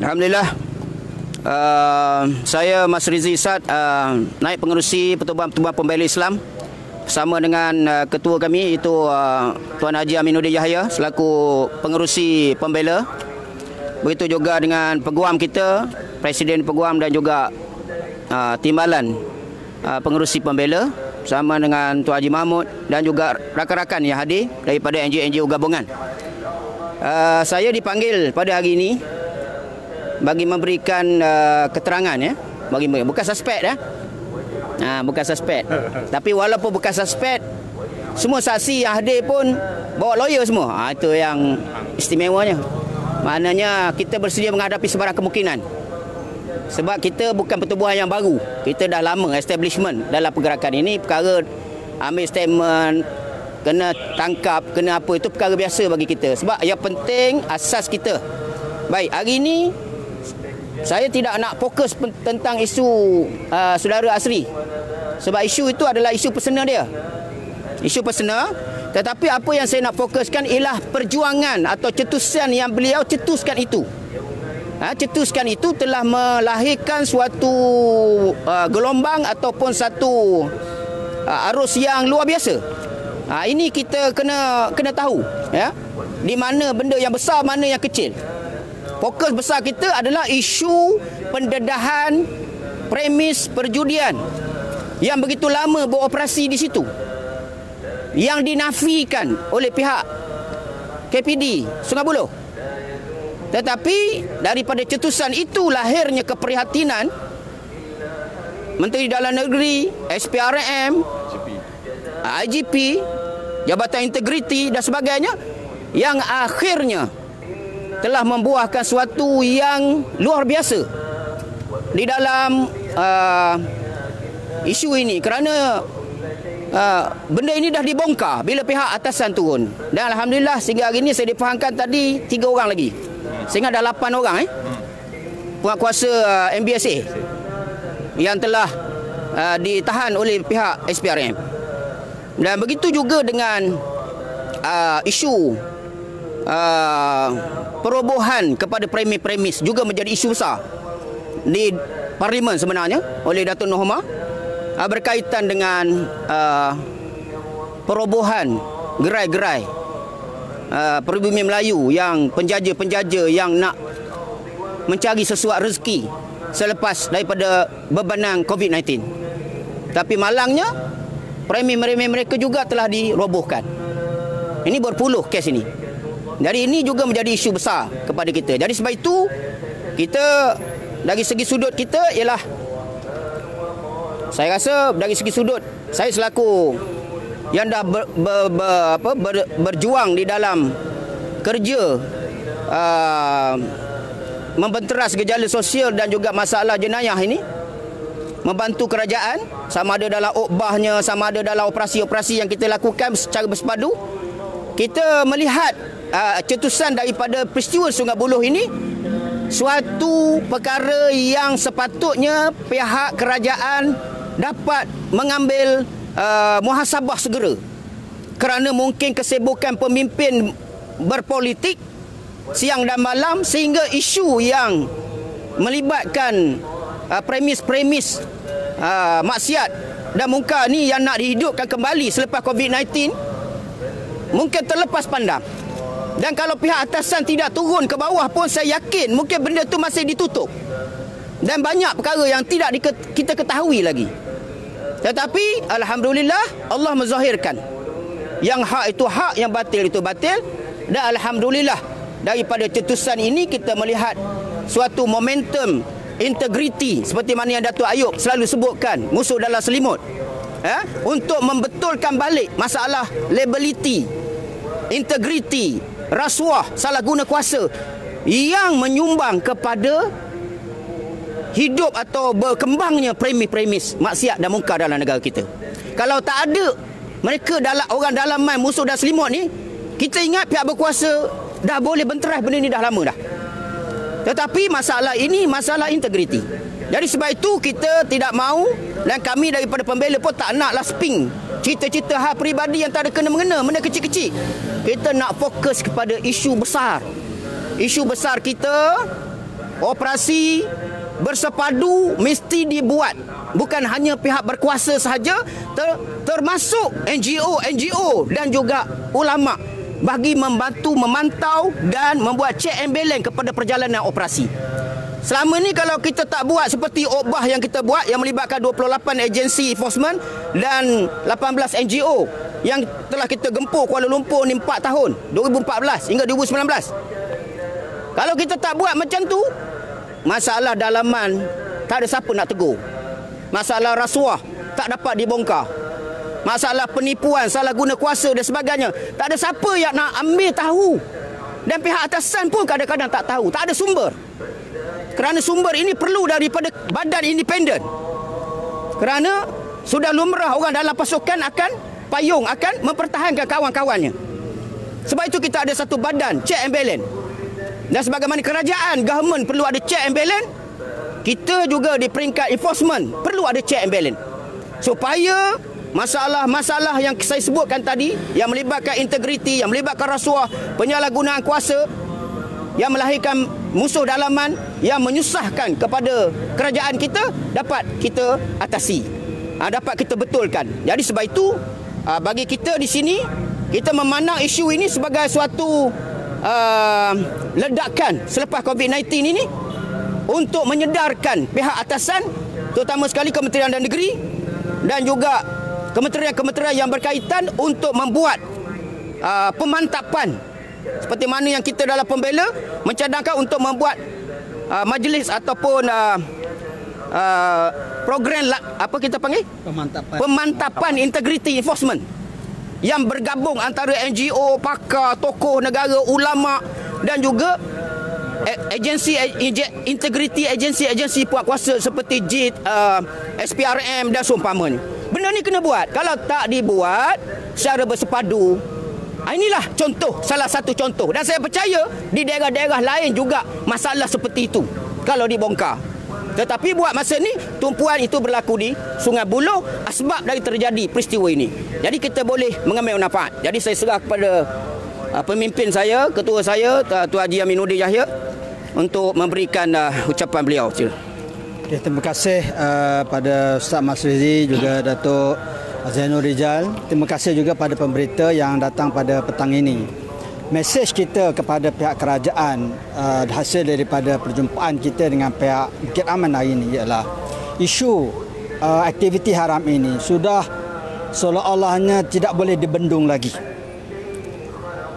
Alhamdulillah, saya Mas Rizie Ishak, naib pengerusi Pertubuhan Pembela Islam bersama dengan ketua kami iaitu Tuan Haji Aminuddin Yahya selaku pengerusi pembela. Begitu juga dengan peguam kita, Presiden Peguam dan juga timbalan pengerusi pembela bersama dengan Tuan Haji Mahmud dan juga rakan-rakan yang hadir daripada NGO-NGO gabungan. Saya dipanggil pada hari ini bagi memberikan keterangan bukan suspek bukan suspek. Tapi walaupun bukan suspek, semua saksi yang hadir pun bawa lawyer semua. Itu yang istimewanya. Maknanya kita bersedia menghadapi sebarang kemungkinan. Sebab kita bukan pertubuhan yang baru. Kita dah lama establishment dalam pergerakan ini. Perkara ambil statement, kena tangkap, kena apa, itu perkara biasa bagi kita. Sebab yang penting asas kita. Baik, hari ini saya tidak nak fokus tentang isu saudara Asri. Sebab isu itu adalah isu personal dia. Isu personal. Tetapi apa yang saya nak fokuskan ialah perjuangan atau cetusan yang beliau cetuskan itu. Cetuskan itu telah melahirkan suatu gelombang ataupun satu arus yang luar biasa. Ini kita kena tahu, ya. Di mana benda yang besar, mana yang kecil. Fokus besar kita adalah isu pendedahan premis perjudian yang begitu lama beroperasi di situ, yang dinafikan oleh pihak KPD Sungai Buloh. Tetapi daripada cetusan itu lahirnya keprihatinan Menteri Dalam Negeri, SPRM, IGP, Jabatan Integriti dan sebagainya, yang akhirnya telah membuahkan suatu yang luar biasa di dalam isu ini. Kerana benda ini dah dibongkar bila pihak atasan turun. Dan Alhamdulillah sehingga hari ini saya difahamkan tadi 3 orang lagi. Sehingga dah 8 orang penguatkuasa MBSA yang telah ditahan oleh pihak SPRM. Dan begitu juga dengan isu perobohan kepada premis juga menjadi isu besar di Parlimen sebenarnya oleh Datuk Nur Homa, berkaitan dengan perobohan gerai-gerai peribumi Melayu yang penjaja-penjaja yang nak mencari sesuatu rezeki selepas daripada bebanang COVID-19. Tapi malangnya premi-premi mereka juga telah dirobohkan. Ini berpuluh kes ini. Jadi ini juga menjadi isu besar kepada kita. Jadi sebab itu kita dari segi sudut kita ialah, saya rasa dari segi sudut saya selaku yang dah berjuang di dalam kerja membenteras gejala sosial dan juga masalah jenayah ini, membantu kerajaan sama ada dalam ukbahnya, sama ada dalam operasi-operasi yang kita lakukan secara bersepadu. Kita melihat cetusan daripada peristiwa Sungai Buloh ini suatu perkara yang sepatutnya pihak kerajaan dapat mengambil muhasabah segera, kerana mungkin kesibukan pemimpin berpolitik siang dan malam sehingga isu yang melibatkan premis-premis maksiat dan munkar ni yang nak dihidupkan kembali selepas COVID-19 mungkin terlepas pandang. Dan kalau pihak atasan tidak turun ke bawah pun saya yakin mungkin benda tu masih ditutup. Dan banyak perkara yang tidak kita ketahui lagi. Tetapi Alhamdulillah Allah menzahirkan yang hak itu hak, yang batil itu batil. Dan Alhamdulillah daripada cetusan ini kita melihat suatu momentum integriti seperti mana yang Datuk Ayub selalu sebutkan, musuh dalam selimut, untuk membetulkan balik masalah liability, integriti, rasuah, salah guna kuasa yang menyumbang kepada hidup atau berkembangnya premis-premis maksiat dan munkar dalam negara kita. Kalau tak ada mereka orang dalaman musuh dan selimut ni, kita ingat pihak berkuasa dah boleh benteras benda ni dah lama dah. Tetapi masalah ini masalah integriti. Jadi sebab itu kita tidak mahu, dan kami daripada pembela pun tak naklah sping cerita-cerita hal peribadi yang tak ada kena-mengena, benda kecil-kecil. Kita nak fokus kepada isu besar. Isu besar kita operasi bersepadu mesti dibuat. Bukan hanya pihak berkuasa sahaja, termasuk NGO dan juga ulama bagi membantu memantau dan membuat check and balance kepada perjalanan operasi. Selama ni kalau kita tak buat seperti obah yang kita buat yang melibatkan 28 agensi enforcement dan 18 NGO yang telah kita gempur Kuala Lumpur ni 4 tahun, 2014 hingga 2019. Kalau kita tak buat macam tu, masalah dalaman tak ada siapa nak tegur. Masalah rasuah tak dapat dibongkar. Masalah penipuan, salah guna kuasa dan sebagainya, tak ada siapa yang nak ambil tahu. Dan pihak atasan pun kadang-kadang tak tahu, tak ada sumber. Kerana sumber ini perlu daripada badan independen. Kerana sudah lumrah orang dalam pasukan akan payung, akan mempertahankan kawan-kawannya. Sebab itu kita ada satu badan check and balance. Dan sebagaimana kerajaan, government perlu ada check and balance, kita juga di peringkat enforcement perlu ada check and balance. Supaya masalah-masalah yang saya sebutkan tadi, yang melibatkan integriti, yang melibatkan rasuah, penyalahgunaan kuasa, yang melahirkan musuh dalaman, yang menyusahkan kepada kerajaan kita, dapat kita atasi, dapat kita betulkan. Jadi sebab itu, bagi kita di sini, kita memandang isu ini sebagai suatu ledakan selepas COVID-19 ini untuk menyedarkan pihak atasan, terutama sekali Kementerian Dalam Negeri dan juga kementerian-kementerian yang berkaitan untuk membuat pemantapan seperti mana yang kita dalam pembela mencadangkan untuk membuat majlis ataupun program apa kita panggil pemantapan integrity enforcement yang bergabung antara NGO, pakar, tokoh negara, ulama dan juga agensi integriti, agensi puak kuasa seperti JIT, SPRM dan seumpamanya. Benda ni kena buat. Kalau tak dibuat secara bersepadu, inilah contoh, salah satu contoh. Dan saya percaya di daerah-daerah lain juga masalah seperti itu kalau dibongkar. Tetapi buat masa ni tumpuan itu berlaku di Sungai Buloh asbab dari terjadi peristiwa ini. Jadi kita boleh mengambil manfaat. Jadi saya serah kepada pemimpin saya, ketua saya, Tuan Haji Aminuddin Yahya untuk memberikan ucapan beliau. Okay, terima kasih pada Ustaz Masrizi, juga Datuk Zainul Rijal. Terima kasih juga pada pemberita yang datang pada petang ini. Mesej kita kepada pihak kerajaan hasil daripada perjumpaan kita dengan pihak Bukit Aman hari ini ialah isu aktiviti haram ini sudah seolah-olahnya tidak boleh dibendung lagi.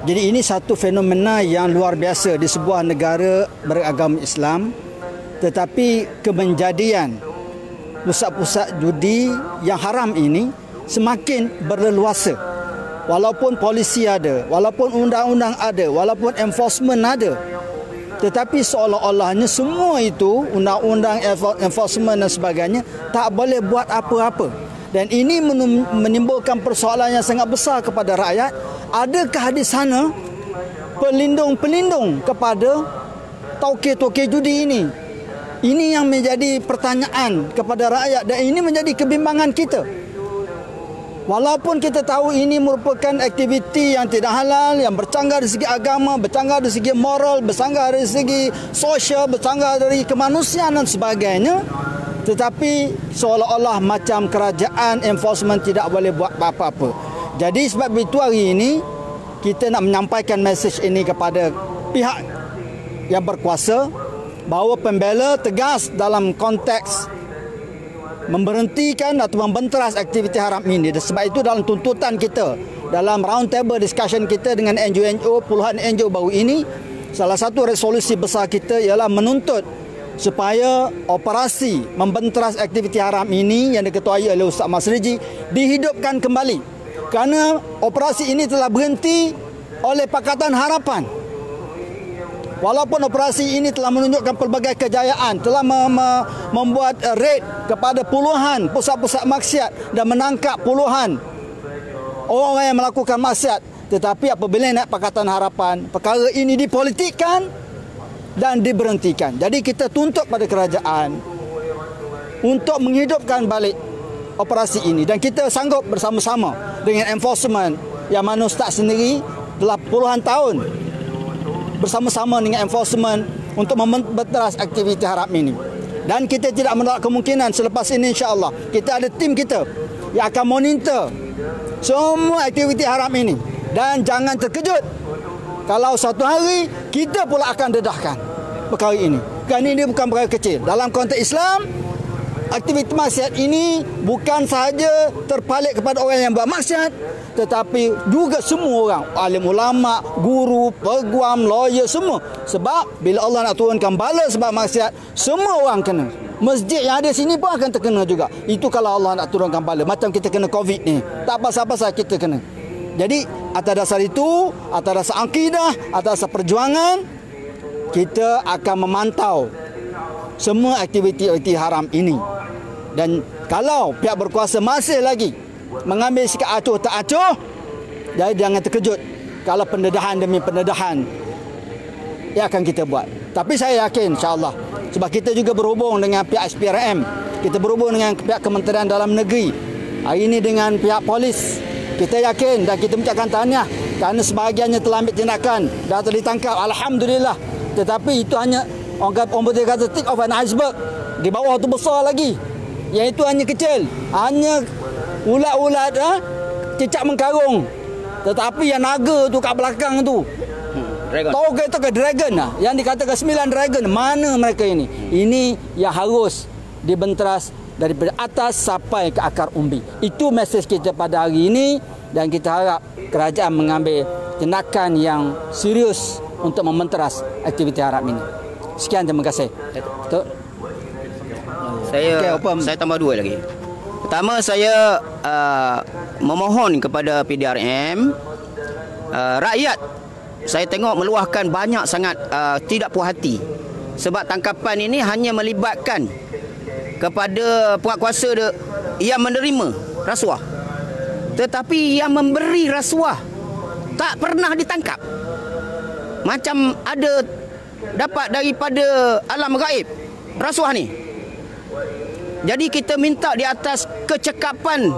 Jadi ini satu fenomena yang luar biasa di sebuah negara beragama Islam, tetapi kemenjadian pusat-pusat judi yang haram ini semakin berleluasa. Walaupun polisi ada, walaupun undang-undang ada, walaupun enforcement ada, tetapi seolah-olahnya semua itu, undang-undang, enforcement dan sebagainya, tak boleh buat apa-apa. Dan ini menimbulkan persoalan yang sangat besar kepada rakyat. Adakah di sana pelindung-pelindung kepada tauke-tauke judi ini? Ini yang menjadi pertanyaan kepada rakyat dan ini menjadi kebimbangan kita. Walaupun kita tahu ini merupakan aktiviti yang tidak halal, yang bercanggah dari segi agama, bercanggah dari segi moral, bercanggah dari segi sosial, bercanggah dari kemanusiaan dan sebagainya, tetapi seolah-olah macam kerajaan enforcement tidak boleh buat apa-apa. Jadi sebab itu hari ini kita nak menyampaikan mesej ini kepada pihak yang berkuasa bahawa pembela tegas dalam konteks memberhentikan atau membenteras aktiviti haram ini. Dan sebab itu dalam tuntutan kita, dalam round table discussion kita dengan NGO, puluhan NGO baru ini, salah satu resolusi besar kita ialah menuntut supaya operasi membenteras aktiviti haram ini yang diketuai oleh Ustaz Masrizi dihidupkan kembali. Kerana operasi ini telah berhenti oleh Pakatan Harapan. Walaupun operasi ini telah menunjukkan pelbagai kejayaan, telah membuat raid kepada puluhan pusat-pusat maksiat dan menangkap puluhan orang yang melakukan maksiat, tetapi apabila naik Pakatan Harapan, perkara ini dipolitikkan dan diberhentikan. Jadi kita tuntut pada kerajaan untuk menghidupkan balik operasi ini dan kita sanggup bersama-sama dengan enforcement yang mana Ustaz sendiri telah puluhan tahun bersama-sama dengan enforcement untuk membenteras aktiviti haram ini. Dan kita tidak menolak kemungkinan selepas ini insya-Allah kita ada tim kita yang akan monitor semua aktiviti haram ini. Dan jangan terkejut kalau satu hari kita pula akan dedahkan perkara ini. Kerana ini bukan perkara kecil. Dalam konteks Islam, aktiviti maksiat ini bukan sahaja terpalit kepada orang yang buat maksiat, tetapi juga semua orang, alim ulama, guru, peguam, lawyer, semua. Sebab bila Allah nak turunkan bala sebab maksiat, semua orang kena. Masjid yang ada sini pun akan terkena juga. Itu kalau Allah nak turunkan bala. Macam kita kena COVID ni, tak pasal-pasal kita kena. Jadi atas dasar itu, atas dasar akidah, atas dasar perjuangan, kita akan memantau semua aktiviti-aktiviti haram ini. Dan kalau pihak berkuasa masih lagi mengambil sikap acuh tak acuh, jadi jangan terkejut kalau pendedahan demi pendedahan yang akan kita buat. Tapi saya yakin insya-Allah, sebab kita juga berhubung dengan pihak SPRM, kita berhubung dengan pihak Kementerian Dalam Negeri, hari ini dengan pihak polis. Kita yakin dan kita mengucapkan tahniah kerana sebahagiannya telah ambil tindakan dan telah ditangkap, alhamdulillah. Tetapi itu hanya orang kata tip of an iceberg. Di bawah tu besar lagi. Yang itu hanya kecil, hanya ulat-ulat cicak mengkarung. Tetapi yang naga tu kat belakang tu, tahu ke dragon lah, yang dikatakan 9 dragon, mana mereka ini? Ini yang harus dibenteras daripada atas sampai ke akar umbi. Itu mesej kita pada hari ini, dan kita harap kerajaan mengambil tindakan yang serius untuk mementeras aktiviti haram ini. Sekian, terima kasih. Saya tambah 2 lagi. Pertama, saya memohon kepada PDRM, rakyat saya tengok meluahkan banyak sangat tidak puas hati sebab tangkapan ini hanya melibatkan kepada puak kuasa yang menerima rasuah, tetapi yang memberi rasuah tak pernah ditangkap. Macam ada dapat daripada alam gaib rasuah ni. Jadi kita minta di atas kecekapan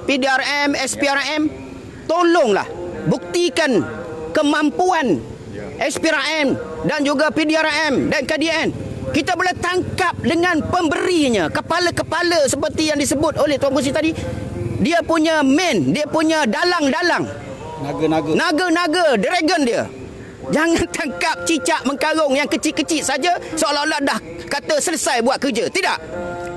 PDRM, SPRM, tolonglah buktikan kemampuan SPRM dan juga PDRM dan KDN. Kita boleh tangkap dengan pemberinya, kepala-kepala seperti yang disebut oleh Tuan Kursi tadi. Dia punya main, dia punya dalang-dalang, naga-naga, dragon dia. Jangan tangkap cicak mengkarung yang kecil-kecil saja seolah-olah dah kata selesai buat kerja. Tidak.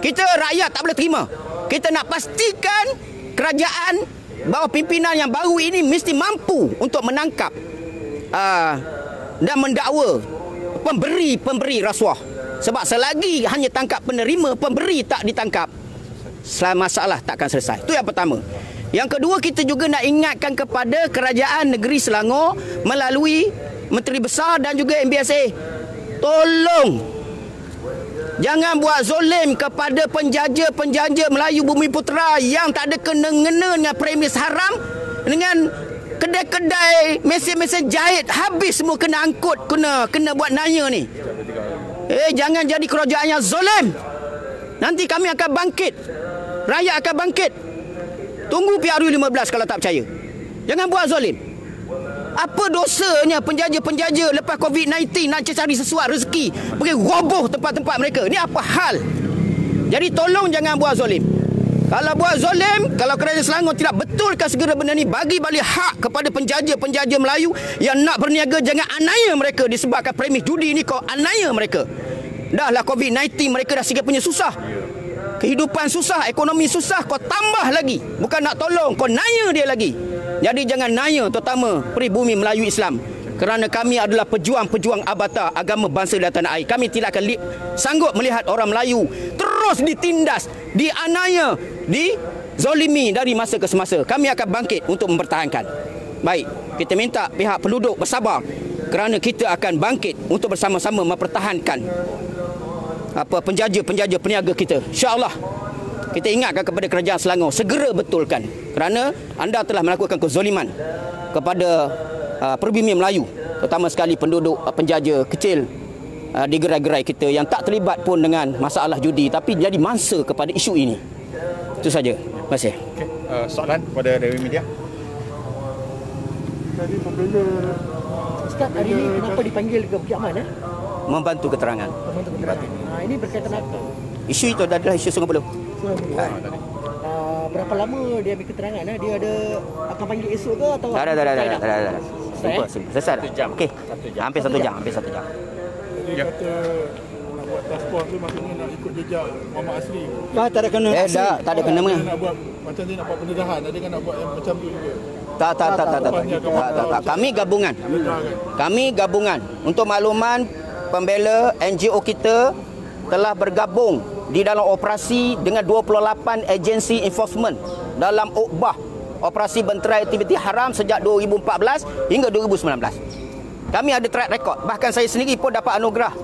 Kita rakyat tak boleh terima. Kita nak pastikan kerajaan bahawa pimpinan yang baru ini mesti mampu untuk menangkap dan mendakwa pemberi rasuah. Sebab selagi hanya tangkap penerima, pemberi tak ditangkap, masalah takkan selesai. Itu yang pertama. Yang kedua, kita juga nak ingatkan kepada kerajaan negeri Selangor melalui Menteri Besar dan juga MBSA, tolong jangan buat zolim kepada penjaja Melayu Bumi Putera yang tak ada kena-mengena dengan premis haram, dengan kedai-kedai mesin-mesin jahit habis semua kena angkut, kena buat naya ni. Jangan jadi kerajaan yang zolim. Nanti kami akan bangkit, rakyat akan bangkit. Tunggu PRU 15 kalau tak percaya. Jangan buat zolim. Apa dosanya penjaja-penjaja lepas COVID-19 nak cari sesuatu rezeki, pergi roboh tempat-tempat mereka? Ni apa hal? Jadi tolong jangan buat zolim. Kalau buat zolim, kalau kerajaan Selangor tidak betulkan segera benda ni, bagi balik hak kepada penjaja-penjaja Melayu yang nak berniaga, jangan aniaya mereka disebabkan premis judi ni. Kau aniaya mereka. Dahlah COVID-19 mereka dah sikit punya susah. Kehidupan susah, ekonomi susah, kau tambah lagi. Bukan nak tolong, kau naya dia lagi. Jadi jangan naya, terutama pribumi Melayu Islam. Kerana kami adalah pejuang-pejuang abata agama bangsa dan tanah air. Kami tidak akan sanggup melihat orang Melayu terus ditindas, dianiaya, dizolimi dari masa ke semasa. Kami akan bangkit untuk mempertahankan. Baik, kita minta pihak penduduk bersabar kerana kita akan bangkit untuk bersama-sama mempertahankan penjaja-penjaja peniaga kita. InsyaAllah kita ingatkan kepada kerajaan Selangor segera betulkan, kerana anda telah melakukan kezoliman kepada pribumi Melayu, terutama sekali penduduk penjaja kecil di gerai-gerai kita yang tak terlibat pun dengan masalah judi tapi jadi mangsa kepada isu ini. Itu saja. Terima kasih. Soalan kepada Dewi Media. Tadi pembela Ustaz hari ini kenapa dipanggil ke Bukit Aman? membantu keterangan. Ini berkaitan apa? Isu itu adalah isu Sungai Buloh. Berapa lama dia ambil keterangan? Dia ada akan panggil esok ke atau? Tak ada. Selesai? Selesai. Okey. Hampir 1 jam. Jadi kata nak buat task force tu maksudnya nak ikut jejak Muhammad Asri. Tak ada kena asli. Tak ada kena mengah. Dia nak buat macam dia nak buat pendedahan, ada kan nak buat yang macam tu juga. Tak. Kami gabungan. Untuk makluman, pembela NGO kita telah bergabung di dalam operasi dengan 28 agensi enforcement dalam ukbah operasi bentera aktiviti haram sejak 2014 hingga 2019. Kami ada track record. Bahkan saya sendiri pun dapat anugerah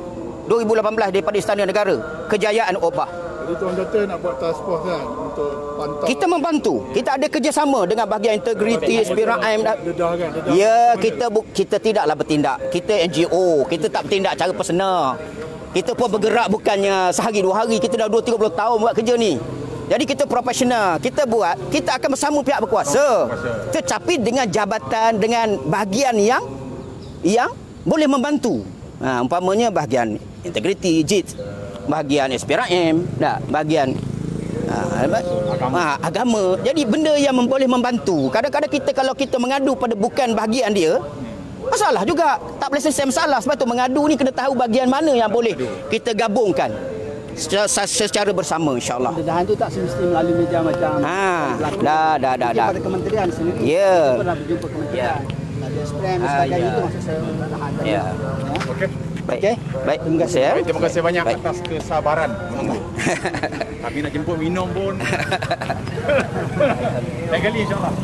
2018 daripada Istana Negara kejayaan ukbah. Jadi tuan kata nak buat task force kan untuk pantau. Kita membantu. Kita ada kerjasama dengan bahagian integriti, SPRM. Dedah kan. Ya, kita tidaklah bertindak. Kita NGO. Kita tak bertindak cara personal. Kita pun bergerak bukannya sehari 2 hari. Kita dah 2-30 tahun buat kerja ni. Jadi kita profesional. Kita buat, kita akan bersama pihak berkuasa. Tetapi dengan jabatan, dengan bahagian yang boleh membantu. Umpamanya bahagian integriti, JIT, bahagian SPRM, bahagian agama. Jadi benda yang boleh membantu. Kadang-kadang kita kalau kita mengadu pada bukan bahagian dia, masalah juga. Tak boleh selesai masalah. Sebab tu mengadu ni kena tahu bahagian mana yang boleh kita gabungkan secara bersama, insyaAllah. Pendedahan tu tak semesti melalui media macam dah. pada kementerian sendiri. Ya. Kita pernah berjumpa kementerian. Ada SPRM dan sebagainya. Itu maksud saya pendedahan. Ya. Okey. Baik. Terima kasih. Terima kasih banyak atas kesabaran menunggu. Kami nak jemput minum pun. Lain kali insyaAllah.